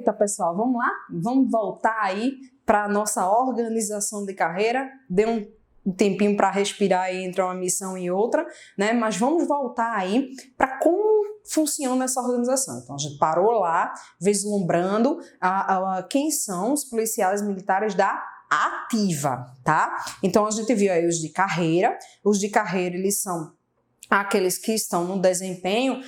Eita, pessoal, vamos lá? Vamos voltar aí para a nossa organização de carreira. Dê um tempinho para respirar aí entre uma missão e outra, né? Mas vamos voltar aí para como funciona essa organização. Então, a gente parou lá, vislumbrando quem são os policiais militares da ativa, tá? Então, a gente viu aí os de carreira. Os de carreira, eles são aqueles que estão no desempenho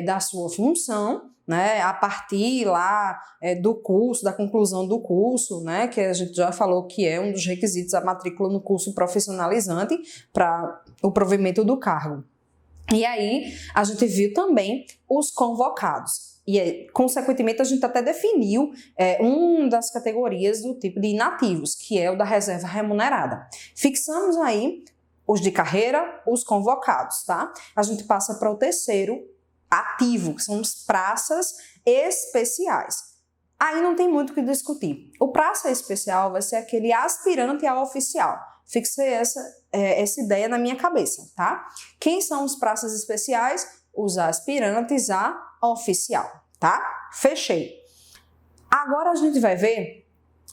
da sua função, né, a partir lá do curso, da conclusão do curso, né, que a gente já falou que é um dos requisitos da matrícula no curso profissionalizante para o provimento do cargo. E aí, a gente viu também os convocados. E aí, consequentemente, a gente até definiu uma das categorias do tipo de inativos, que é o da reserva remunerada. Fixamos aí os de carreira, os convocados, tá? A gente passa para o terceiro, ativo, que são os praças especiais. Aí não tem muito o que discutir. O praça especial vai ser aquele aspirante ao oficial. Fixei essa ideia na minha cabeça, tá? Quem são os praças especiais? Os aspirantes a oficial, tá? Fechei. Agora a gente vai ver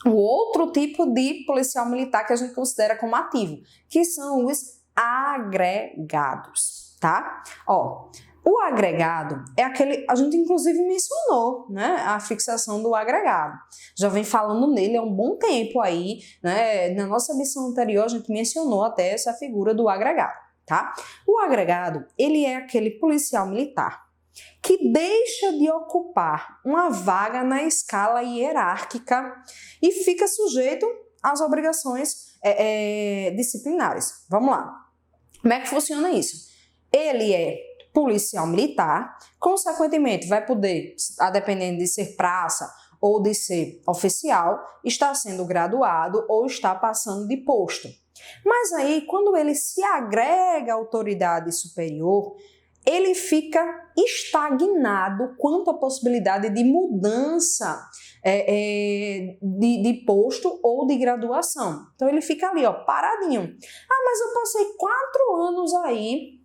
o outro tipo de policial militar que a gente considera como ativo, que são os agregados, tá? O agregado é aquele, a gente inclusive mencionou, né, a fixação do agregado. Já vem falando nele há um bom tempo aí, né, na nossa missão anterior a gente mencionou até essa figura do agregado, tá? O agregado, ele é aquele policial militar que deixa de ocupar uma vaga na escala hierárquica e fica sujeito às obrigações disciplinares. Vamos lá. Como é que funciona isso? Ele é policial militar, consequentemente vai poder, a dependendo de ser praça ou de ser oficial, estar sendo graduado ou estar passando de posto. Mas aí, quando ele se agrega à autoridade superior, ele fica estagnado quanto à possibilidade de mudança de posto ou de graduação. Então, ele fica ali, paradinho. Ah, mas eu passei 4 anos aí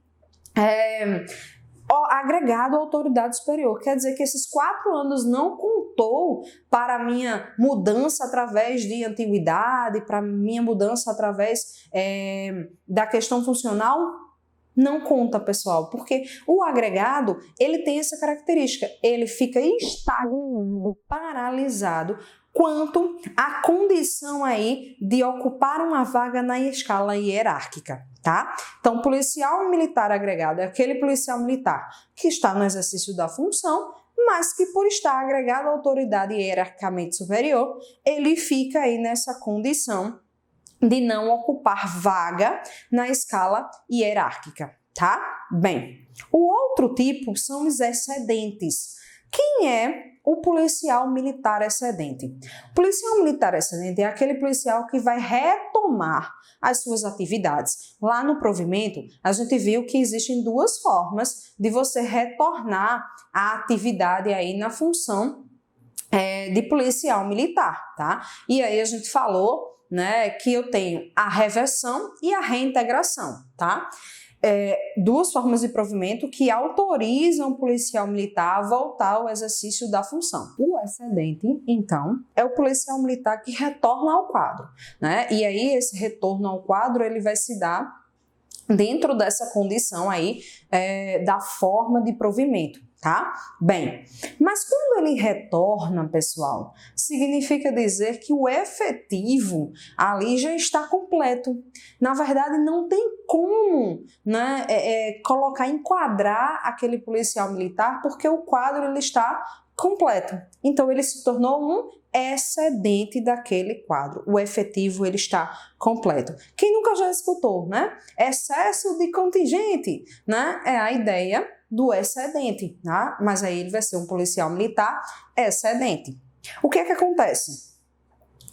agregado à autoridade superior. Quer dizer que esses 4 anos não contou para a minha mudança através de antiguidade, para a minha mudança através da questão funcional? Não conta, pessoal, porque o agregado, ele tem essa característica, ele fica estagnado, paralisado, quanto à condição aí de ocupar uma vaga na escala hierárquica, tá? Então, policial militar agregado é aquele policial militar que está no exercício da função, mas que por estar agregado à autoridade hierarquicamente superior, ele fica aí nessa condição de não ocupar vaga na escala hierárquica, tá? Bem, o outro tipo são os excedentes. Quem é o policial militar excedente? O policial militar excedente é aquele policial que vai retomar as suas atividades. Lá no provimento, a gente viu que existem 2 formas de você retornar a atividade aí na função de policial militar, tá? E aí a gente falou, né, que eu tenho a reversão e a reintegração, tá? 2 formas de provimento que autorizam o policial militar a voltar ao exercício da função. O excedente, então, é o policial militar que retorna ao quadro, né? E aí esse retorno ao quadro, ele vai se dar dentro dessa condição aí da forma de provimento, tá? Bem, mas quando ele retorna, pessoal, significa dizer que o efetivo ali já está completo. Na verdade, não tem como, né, enquadrar aquele policial militar, porque o quadro ele está completo. Então, ele se tornou um excedente daquele quadro. O efetivo, ele está completo. Quem nunca já escutou, né? Excesso de contingente, né? É a ideia do excedente, tá? Mas aí ele vai ser um policial militar excedente. O que é que acontece?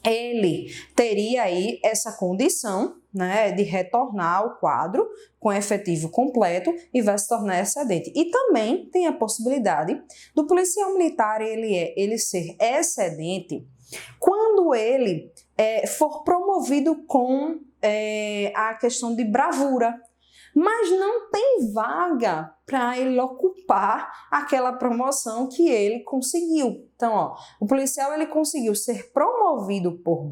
Ele teria aí essa condição, né, de retornar ao quadro com efetivo completo e vai se tornar excedente. E também tem a possibilidade do policial militar ele ser excedente quando ele for promovido com a questão de bravura. mas não tem vaga para ele ocupar aquela promoção que ele conseguiu. Então, ó, o policial ele conseguiu ser promovido por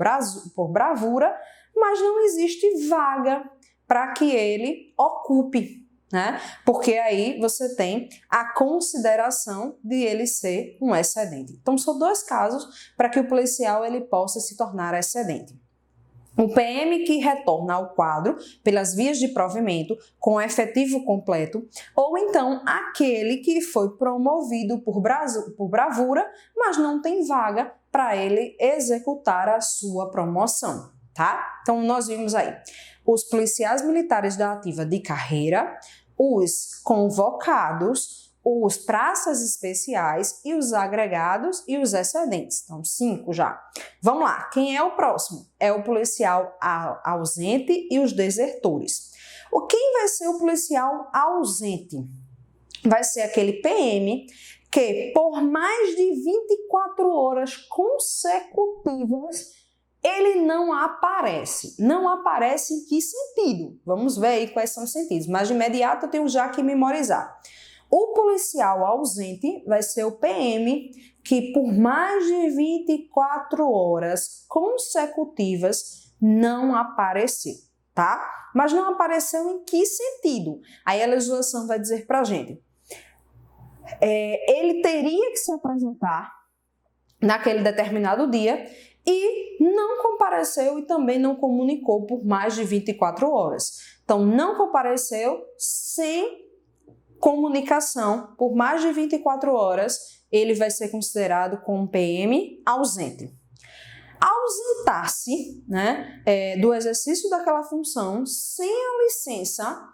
bravura, mas não existe vaga para que ele ocupe, né? Porque aí você tem a consideração de ele ser um excedente. Então, são dois casos para que o policial ele possa se tornar excedente. O PM que retorna ao quadro pelas vias de provimento com efetivo completo, ou então aquele que foi promovido por bravura, mas não tem vaga para ele executar a sua promoção, tá? Então, nós vimos aí os policiais militares da ativa de carreira, os convocados, os praças especiais e os agregados e os excedentes. Então, 5 já. Vamos lá. Quem é o próximo? É o policial ausente e os desertores. Quem vai ser o policial ausente? Vai ser aquele PM que, por mais de 24 horas consecutivas, ele não aparece. Não aparece em que sentido? Vamos ver aí quais são os sentidos. Mas de imediato eu tenho já que memorizar. O policial ausente vai ser o PM que por mais de 24 horas consecutivas não apareceu, tá? Mas não apareceu em que sentido? Aí a legislação vai dizer pra gente. Ele teria que se apresentar naquele determinado dia e não compareceu e também não comunicou por mais de 24 horas. Então, não compareceu sem comunicação por mais de 24 horas, ele vai ser considerado como PM ausente. Ausentar-se, né, do exercício daquela função sem a licença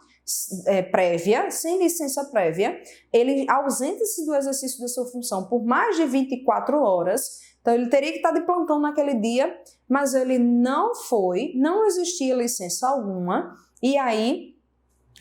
prévia, sem licença prévia, ele ausenta-se do exercício da sua função por mais de 24 horas, então ele teria que estar de plantão naquele dia, mas ele não foi, não existia licença alguma, e aí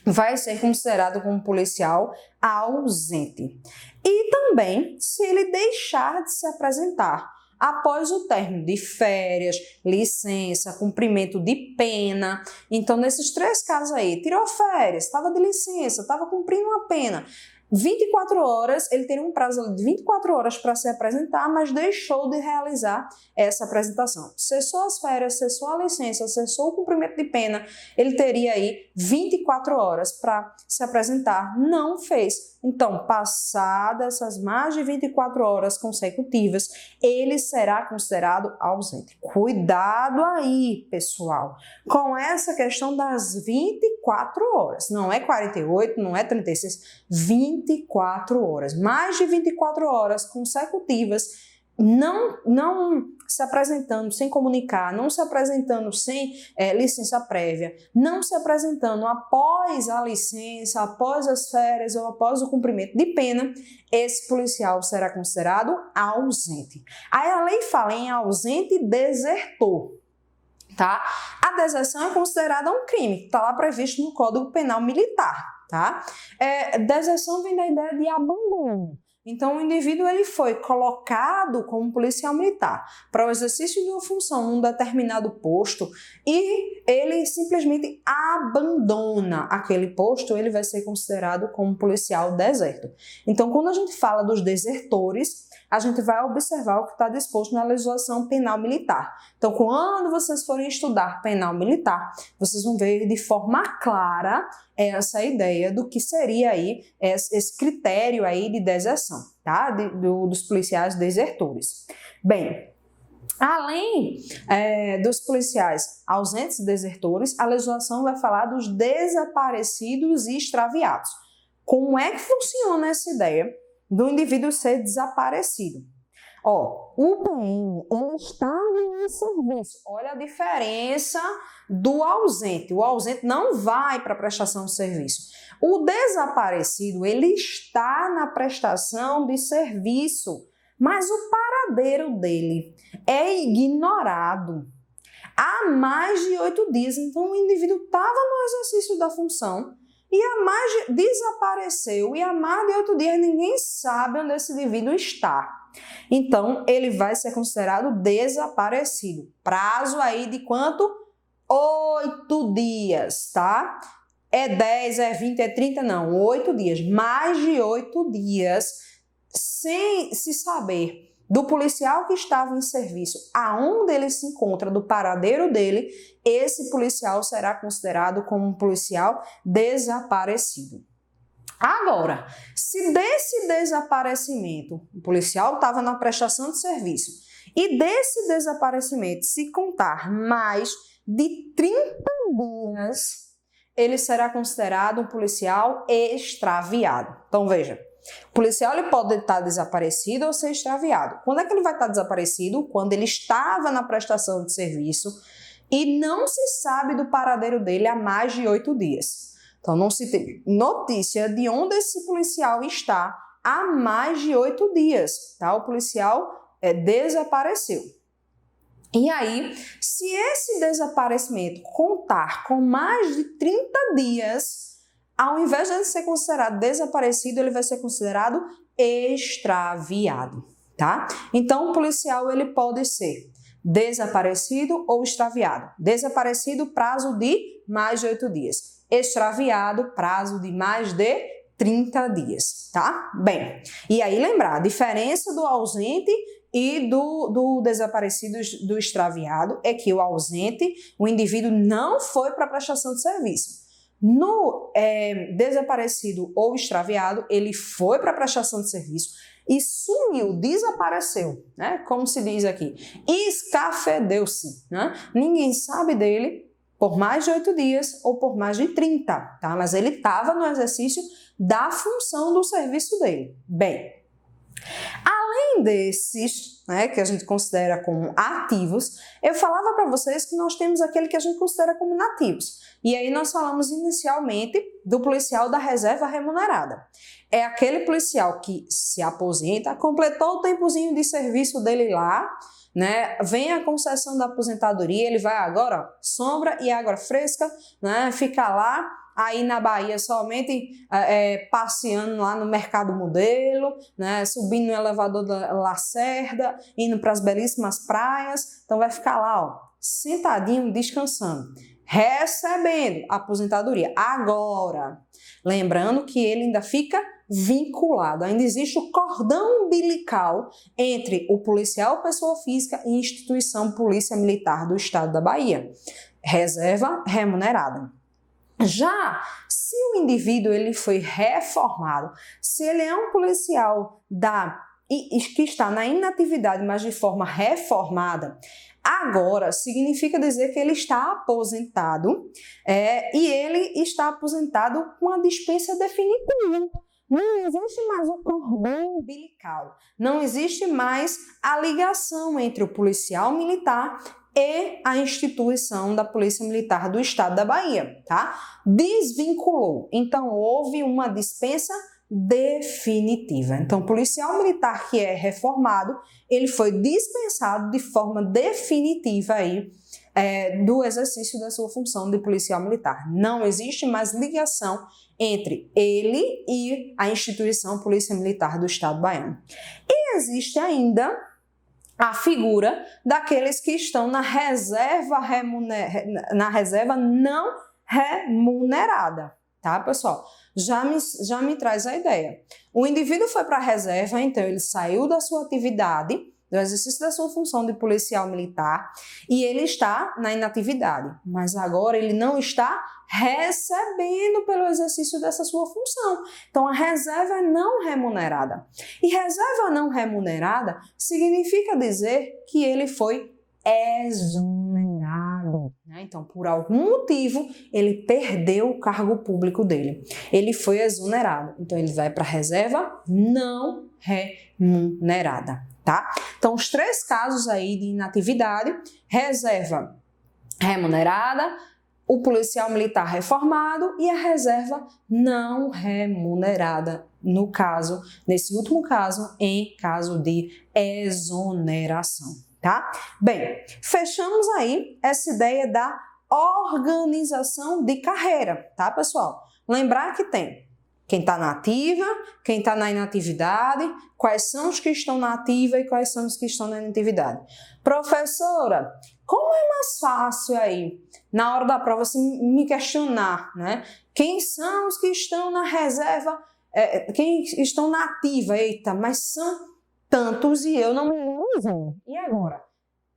vai ser considerado como policial ausente. E também, se ele deixar de se apresentar após o término de férias, licença, cumprimento de pena. Então, nesses 3 casos aí, tirou férias, estava de licença, estava cumprindo uma pena. 24 horas, ele teria um prazo de 24 horas para se apresentar, mas deixou de realizar essa apresentação. Cessou as férias, cessou a licença, cessou o cumprimento de pena, ele teria aí 24 horas para se apresentar, não fez. Então, passadas essas mais de 24 horas consecutivas, ele será considerado ausente. Cuidado aí, pessoal, com essa questão das 24 horas. Não é 48, não é 36, 24 horas. Mais de 24 horas consecutivas, não se apresentando sem comunicar, não se apresentando sem licença prévia, não se apresentando após a licença, após as férias ou após o cumprimento de pena, esse policial será considerado ausente. Aí a lei fala em ausente desertor, tá? A deserção é considerada um crime, que está lá previsto no Código Penal Militar, tá? Deserção vem da ideia de abandono. Então, o indivíduo ele foi colocado como policial militar para o exercício de uma função num determinado posto e ele simplesmente abandona aquele posto, ele vai ser considerado como policial deserto. Então, quando a gente fala dos desertores, a gente vai observar o que está disposto na legislação penal militar. Então, quando vocês forem estudar penal militar, vocês vão ver de forma clara essa ideia do que seria aí esse critério aí de deserção, tá? Dos policiais desertores. Bem, além dos policiais ausentes e desertores, a legislação vai falar dos desaparecidos e extraviados. Como é que funciona essa ideia do indivíduo ser desaparecido? O PM, ele estava em serviço. Olha a diferença do ausente. O ausente não vai para a prestação de serviço. O desaparecido, ele está na prestação de serviço, mas o paradeiro dele é ignorado há mais de 8 dias. Então, o indivíduo estava no exercício da função e desapareceu e há mais de 8 dias ninguém sabe onde esse indivíduo está. Então, ele vai ser considerado desaparecido. Prazo aí de quanto? 8 dias, tá? É 10, é 20, é 30? Não, 8 dias. Mais de 8 dias sem se saber do policial que estava em serviço, aonde ele se encontra, do paradeiro dele, esse policial será considerado como um policial desaparecido. Agora, se desse desaparecimento, o policial estava na prestação de serviço, e desse desaparecimento se contar mais de 30 dias, ele será considerado um policial extraviado. Então, veja, o policial ele pode estar desaparecido ou ser extraviado. Quando é que ele vai estar desaparecido? Quando ele estava na prestação de serviço e não se sabe do paradeiro dele há mais de 8 dias. Então, não se tem notícia de onde esse policial está há mais de 8 dias, tá? O policial desapareceu. E aí, se esse desaparecimento contar com mais de 30 dias, ao invés de ele ser considerado desaparecido, ele vai ser considerado extraviado, tá? Então, o policial ele pode ser desaparecido ou extraviado. Desaparecido, prazo de mais de 8 dias. Extraviado, prazo de mais de 30 dias, tá? Bem, e aí lembrar, a diferença do ausente e do desaparecido, do extraviado, é que o ausente, o indivíduo não foi para a prestação de serviço. No desaparecido ou extraviado, ele foi para a prestação de serviço e sumiu, desapareceu, né? Como se diz aqui, escafedeu-se, né? Ninguém sabe dele por mais de 8 dias ou por mais de 30, tá? Mas ele estava no exercício da função do serviço dele. Bem, além desses, né, que a gente considera como ativos, eu falava para vocês que nós temos aquele que a gente considera como inativos. E aí nós falamos inicialmente do policial da reserva remunerada. É aquele policial que se aposenta, completou o tempozinho de serviço dele lá, né? Vem a concessão da aposentadoria, ele vai agora, ó, sombra e água fresca, né? Fica lá, aí na Bahia somente passeando lá no Mercado Modelo, né? Subindo no elevador da Lacerda, indo para as belíssimas praias, então vai ficar lá, ó, sentadinho, descansando, recebendo a aposentadoria. Agora, lembrando que ele ainda fica vinculado, ainda existe o cordão umbilical entre o policial pessoa física e instituição Polícia Militar do Estado da Bahia, reserva remunerada. Já se o indivíduo ele foi reformado, se ele é um policial que está na inatividade, mas de forma reformada, agora significa dizer que ele está aposentado e ele está aposentado com a dispensa definitiva. Não existe mais o cordão umbilical, não existe mais a ligação entre o policial militar e a instituição da Polícia Militar do Estado da Bahia, tá? Desvinculou. Então, houve uma dispensa definitiva. Então, o policial militar que é reformado, ele foi dispensado de forma definitiva aí, do exercício da sua função de policial militar. Não existe mais ligação entre ele e a instituição Polícia Militar do Estado baiano. E existe ainda a figura daqueles que estão na reserva não remunerada, tá, pessoal? Já me traz a ideia. O indivíduo foi para a reserva, então ele saiu da sua atividade, do exercício da sua função de policial militar, e ele está na inatividade, mas agora ele não está recebendo pelo exercício dessa sua função. Então, a reserva é não remunerada. E reserva não remunerada significa dizer que ele foi exonerado, né? Então, por algum motivo, ele perdeu o cargo público dele. Ele foi exonerado. Então, ele vai para a reserva não remunerada, tá? Então, os 3 casos aí de inatividade: reserva remunerada, o policial militar reformado e a reserva não remunerada, no caso, nesse último caso, em caso de exoneração, tá? Bem, fechamos aí essa ideia da organização de carreira, tá, pessoal? Lembrar que tem quem está na ativa, quem está na inatividade, quais são os que estão na ativa e quais são os que estão na inatividade. Professora, Como é mais fácil aí, na hora da prova, assim, me questionar, né? Quem são os que estão na reserva, quem estão na ativa? Eita, mas são tantos e eu não memorizo. E agora?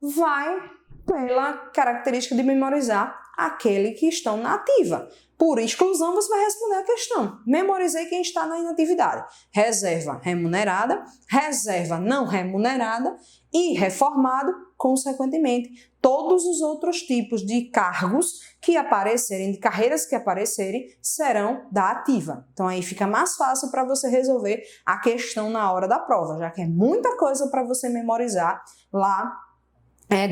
Vai pela característica de memorizar aquele que estão na ativa. Por exclusão, você vai responder a questão. Memorizei quem está na inatividade. Reserva remunerada, reserva não remunerada e reformado, consequentemente, todos os outros tipos de cargos que aparecerem, de carreiras que aparecerem, serão da ativa. Então aí fica mais fácil para você resolver a questão na hora da prova, já que é muita coisa para você memorizar lá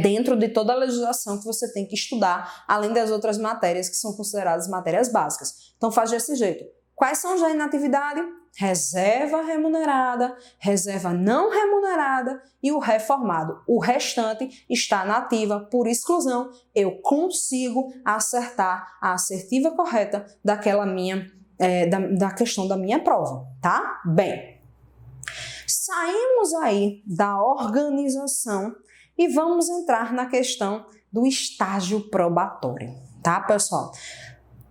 dentro de toda a legislação que você tem que estudar, além das outras matérias que são consideradas matérias básicas. Então faz desse jeito. Quais são já inatividade? Reserva remunerada, reserva não remunerada e o reformado. O restante está na ativa por exclusão. Eu consigo acertar a assertiva correta daquela minha, da questão da minha prova, tá? Bem, saímos aí da organização e vamos entrar na questão do estágio probatório, tá, pessoal?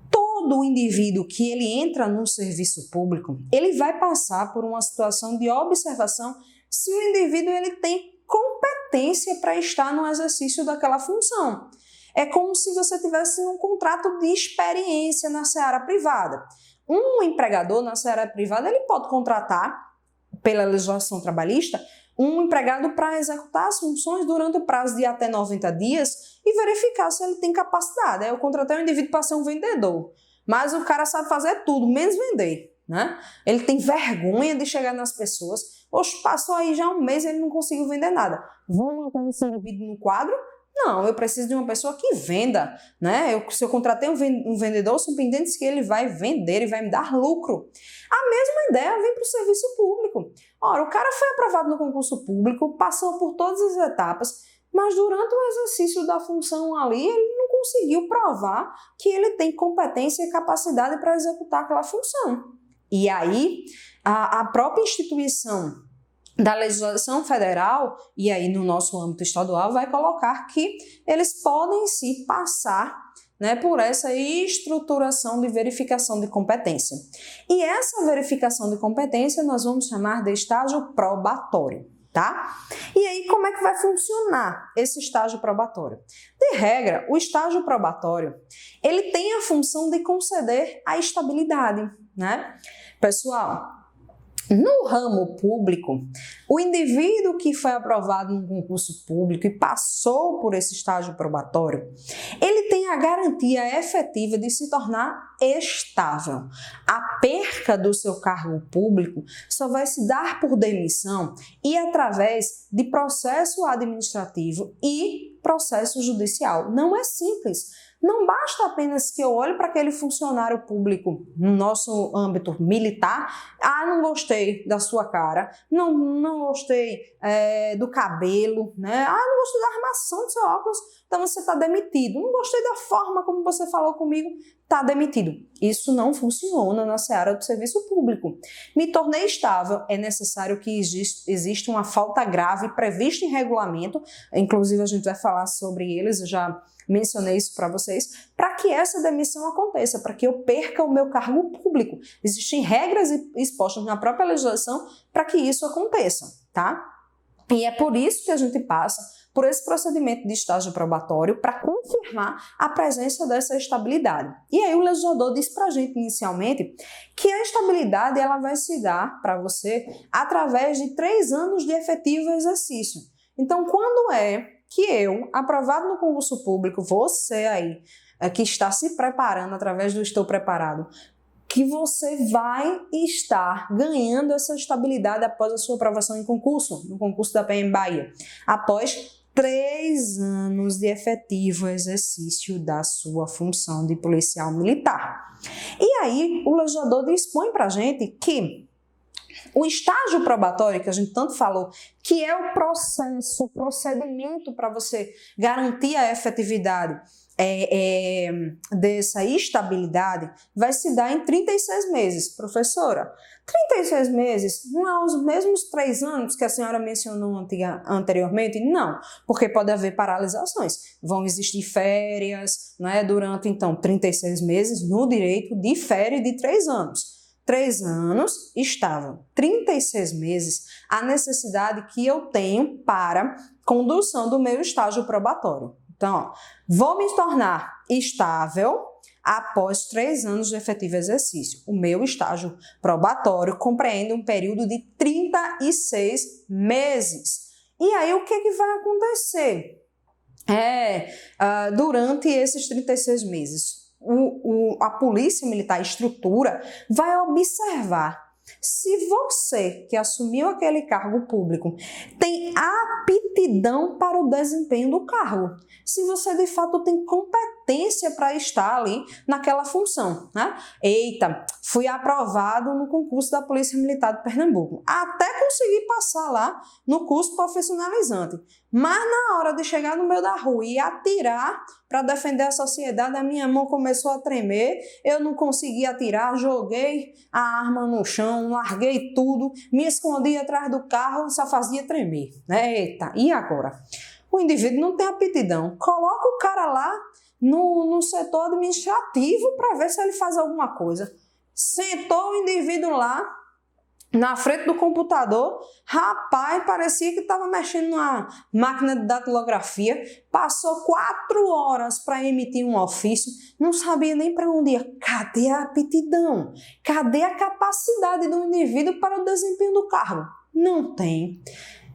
Todo indivíduo que ele entra no serviço público, ele vai passar por uma situação de observação se o indivíduo ele tem competência para estar no exercício daquela função. É como se você tivesse um contrato de experiência na seara privada. Um empregador na seara privada, ele pode contratar, pela legislação trabalhista, um empregado para executar as funções durante o prazo de até 90 dias e verificar se ele tem capacidade. Eu contratei um indivíduo para ser um vendedor, mas o cara sabe fazer tudo, menos vender, né? Ele tem vergonha de chegar nas pessoas. Oxe, passou aí já um mês e ele não conseguiu vender nada. Vamos manter esse indivíduo no quadro? Não, eu preciso de uma pessoa que venda, né? Se eu contratei um vendedor, são pendentes que ele vai vender e vai me dar lucro. A mesma ideia vem para o serviço público. Ora, o cara foi aprovado no concurso público, passou por todas as etapas, mas durante o exercício da função ali, ele não conseguiu provar que ele tem competência e capacidade para executar aquela função. E aí, a própria instituição da legislação federal, e aí no nosso âmbito estadual, vai colocar que eles podem se passar, né, por essa estruturação de verificação de competência. E essa verificação de competência nós vamos chamar de estágio probatório, tá? E aí como é que vai funcionar esse estágio probatório? De regra, o estágio probatório, ele tem a função de conceder a estabilidade, né? Pessoal, no ramo público, o indivíduo que foi aprovado no concurso público e passou por esse estágio probatório, ele tem a garantia efetiva de se tornar estável. A perca do seu cargo público só vai se dar por demissão e através de processo administrativo e processo judicial. Não é simples. Não basta apenas que eu olhe para aquele funcionário público no nosso âmbito militar, não gostei da sua cara, não gostei do cabelo, né? Não gostei da armação do seu óculos, então você está demitido. Não gostei da forma como você falou comigo, está demitido. Isso não funciona na seara do serviço público. Me tornei estável, é necessário que exista uma falta grave prevista em regulamento, inclusive a gente vai falar sobre eles, eu já mencionei isso para vocês, para que essa demissão aconteça, para que eu perca o meu cargo público. Existem regras expostas na própria legislação para que isso aconteça, tá? E é por isso que a gente passa por esse procedimento de estágio probatório para confirmar a presença dessa estabilidade. E aí o legislador disse para a gente inicialmente que a estabilidade ela vai se dar para você através de 3 anos de efetivo exercício. Então, quando é que eu, aprovado no concurso público, você aí, que está se preparando através do Estou Preparado, que você vai estar ganhando essa estabilidade após a sua aprovação em concurso, no concurso da PM Bahia, após 3 anos de efetivo exercício da sua função de policial militar. E aí, o legislador dispõe para a gente que o estágio probatório, que a gente tanto falou, que é o processo, o procedimento para você garantir a efetividade dessa estabilidade vai se dar em 36 meses. Professora, 36 meses não é os mesmos 3 anos que a senhora mencionou anteriormente? Não, porque pode haver paralisações. Vão existir férias, né, durante, então, 36 meses no direito difere de 3 anos. 3 anos estável, 36 meses, a necessidade que eu tenho para condução do meu estágio probatório. Então, ó, vou me tornar estável após 3 anos de efetivo exercício. O meu estágio probatório compreende um período de 36 meses. E aí, o que vai acontecer? Durante esses 36 meses, a Polícia Militar, a estrutura, vai observar se você, que assumiu aquele cargo público, tem aptidão para o desempenho do cargo. Se você, de fato, tem competência para estar ali naquela função, né? Eita, fui aprovado no concurso da Polícia Militar de Pernambuco. Até consegui passar lá no curso profissionalizante. Mas na hora de chegar no meio da rua e atirar para defender a sociedade, a minha mão começou a tremer, eu não consegui atirar, joguei a arma no chão, larguei tudo, me escondi atrás do carro e só fazia tremer. Eita, e agora? O indivíduo não tem aptidão. Coloca o cara lá no setor administrativo para ver se ele faz alguma coisa. Sentou o indivíduo lá na frente do computador, rapaz, parecia que estava mexendo numa máquina de datilografia, passou 4 horas para emitir um ofício, não sabia nem para onde ia. Cadê a aptidão? Cadê a capacidade do indivíduo para o desempenho do cargo? Não tem.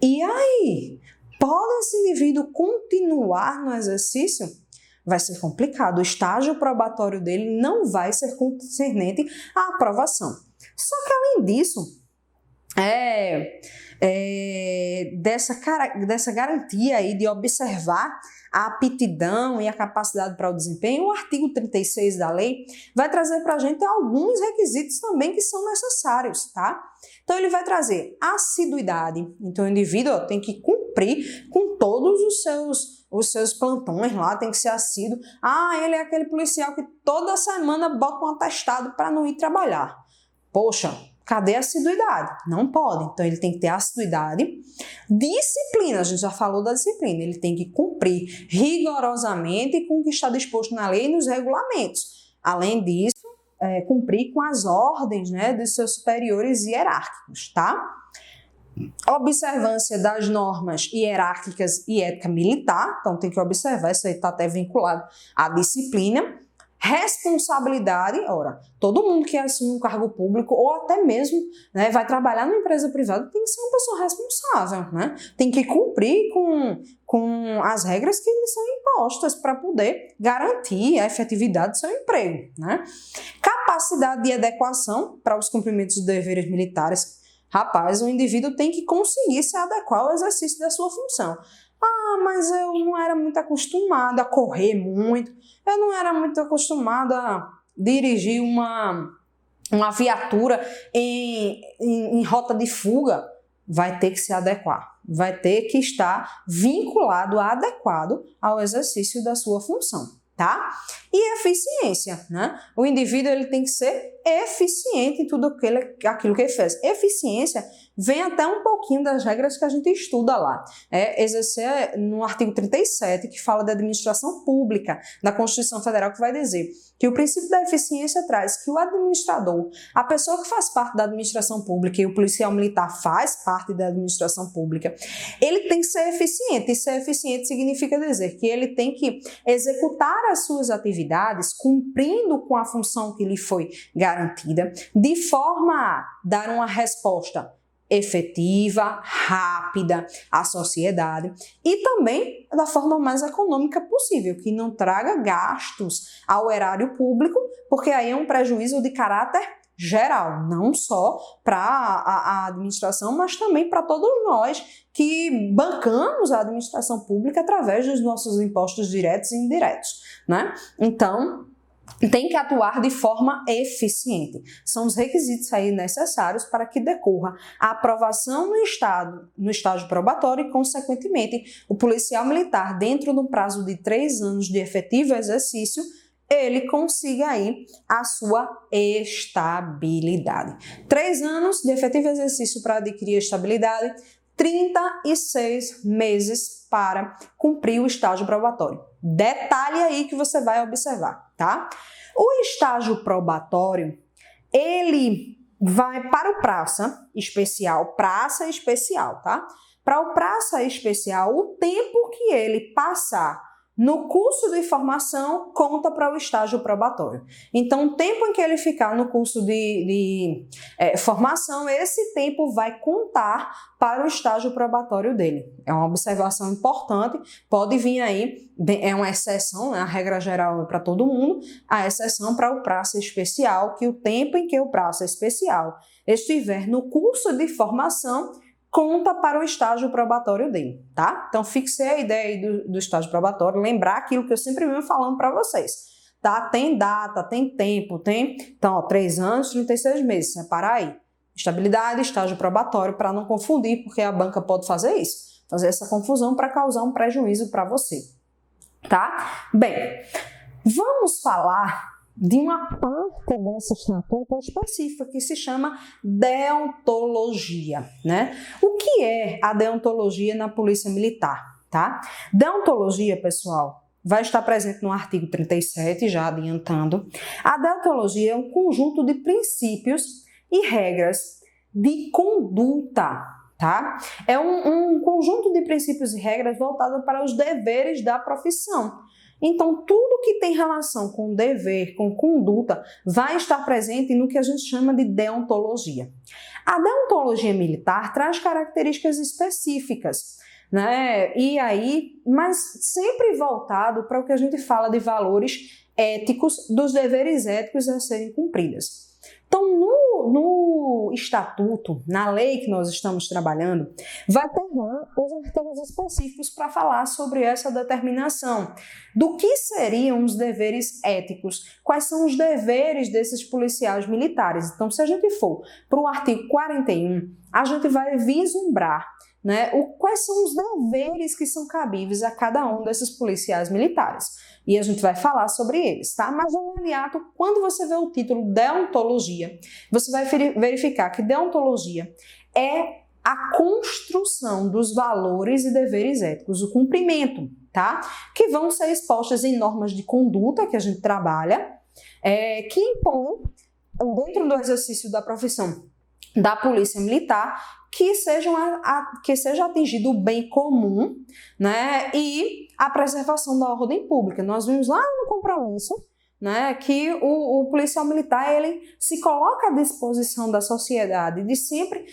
E aí, pode esse indivíduo continuar no exercício? Vai ser complicado. O estágio probatório dele não vai ser concernente à aprovação. Só que, além disso, dessa garantia aí de observar a aptidão e a capacidade para o desempenho, o artigo 36 da lei vai trazer para a gente alguns requisitos também que são necessários, tá? Então, ele vai trazer assiduidade. Então, o indivíduo tem que cumprir com todos os seus plantões lá, tem que ser assíduo. Ele é aquele policial que toda semana bota um atestado para não ir trabalhar. Poxa, cadê a assiduidade? Não pode. Então, ele tem que ter assiduidade. Disciplina, a gente já falou da disciplina. Ele tem que cumprir rigorosamente com o que está disposto na lei e nos regulamentos. Além disso, cumprir com as ordens, né, dos seus superiores hierárquicos, tá? Observância das normas hierárquicas e ética militar. Então, tem que observar, isso aí está até vinculado à disciplina. Responsabilidade, todo mundo que assume um cargo público ou até mesmo, né, vai trabalhar numa empresa privada tem que ser uma pessoa responsável, né? Tem que cumprir com as regras que lhe são impostas para poder garantir a efetividade do seu emprego, né? Capacidade de adequação para os cumprimentos dos deveres militares. Rapaz, o indivíduo tem que conseguir se adequar ao exercício da sua função. Mas eu não era muito acostumado a correr muito, eu não era muito acostumado a dirigir uma viatura em rota de fuga. Vai ter que se adequar, vai ter que estar vinculado, adequado ao exercício da sua função, tá? E eficiência, né? O indivíduo ele tem que ser eficiente em tudo aquilo que ele fez. Eficiência vem até um pouquinho das regras que a gente estuda lá. Exercer no artigo 37, que fala da administração pública da Constituição Federal, que vai dizer que o princípio da eficiência traz que o administrador, a pessoa que faz parte da administração pública e o policial militar faz parte da administração pública, ele tem que ser eficiente. E ser eficiente significa dizer que ele tem que executar as suas atividades cumprindo com a função que lhe foi garantida, de forma a dar uma resposta efetiva, rápida à sociedade e também da forma mais econômica possível, que não traga gastos ao erário público, porque aí é um prejuízo de caráter geral, não só para a administração, mas também para todos nós que bancamos a administração pública através dos nossos impostos diretos e indiretos, né? Então, tem que atuar de forma eficiente. São os requisitos aí necessários para que decorra a aprovação no estágio probatório e, consequentemente, o policial militar, dentro do prazo de 3 anos de efetivo exercício, ele consiga aí a sua estabilidade. 3 anos de efetivo exercício para adquirir a estabilidade, 36 meses para cumprir o estágio probatório. Detalhe aí que você vai observar, tá? O estágio probatório, ele vai para o praça especial, tá? Para o praça especial, o tempo que ele passar no curso de formação conta para o estágio probatório. Então, o tempo em que ele ficar no curso de formação, esse tempo vai contar para o estágio probatório dele. É uma observação importante, pode vir aí, é uma exceção, né? A regra geral é para todo mundo, a exceção para o praça especial, que o tempo em que o praça especial estiver no curso de formação, conta para o estágio probatório dele, tá? Então, fixei a ideia aí do estágio probatório, lembrar aquilo que eu sempre venho falando para vocês, tá? Tem data, tem tempo, tem... Então, 3 anos, 36 meses, separar aí. Estabilidade, estágio probatório, para não confundir, porque a banca pode fazer isso, fazer essa confusão para causar um prejuízo para você, tá? Bem, vamos falar de uma parte dessa estatuto específica que se chama deontologia, né? O que é a deontologia na Polícia Militar, tá? Deontologia, pessoal, vai estar presente no artigo 37, já adiantando. A deontologia é um conjunto de princípios e regras de conduta, tá? É um conjunto de princípios e regras voltado para os deveres da profissão. Então, tudo que tem relação com dever, com conduta, vai estar presente no que a gente chama de deontologia. A deontologia militar traz características específicas, né? E aí, mas sempre voltado para o que a gente fala de valores éticos, dos deveres éticos a serem cumpridos. Então, no estatuto, na lei que nós estamos trabalhando, vai ter lá os artigos específicos para falar sobre essa determinação. Do que seriam os deveres éticos? Quais são os deveres desses policiais militares? Então, se a gente for para o artigo 41, a gente vai vislumbrar, né, quais são os deveres que são cabíveis a cada um desses policiais militares. E a gente vai falar sobre eles, tá? Mas no imediato, quando você vê o título deontologia, você vai verificar que deontologia é a construção dos valores e deveres éticos, o cumprimento, tá? Que vão ser expostas em normas de conduta que a gente trabalha, que impõem, dentro do exercício da profissão da Polícia Militar, que seja atingido o bem comum, né, e a preservação da ordem pública. Nós vimos lá no compromisso, né, que o policial militar ele se coloca à disposição da sociedade de sempre,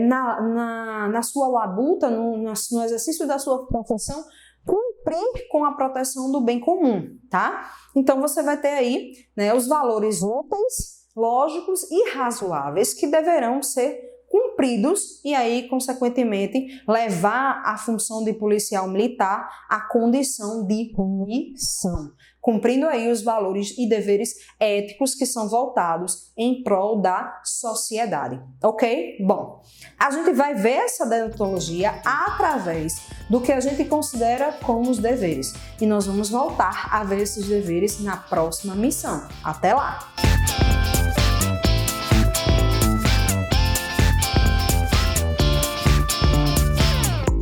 na sua labuta, no exercício da sua profissão, cumprir com a proteção do bem comum, tá? Então você vai ter aí, né, os valores úteis, lógicos e razoáveis que deverão ser cumpridos e aí, consequentemente, levar a função de policial militar à condição de missão, cumprindo aí os valores e deveres éticos que são voltados em prol da sociedade, ok? Bom, a gente vai ver essa deontologia através do que a gente considera como os deveres e nós vamos voltar a ver esses deveres na próxima missão. Até lá!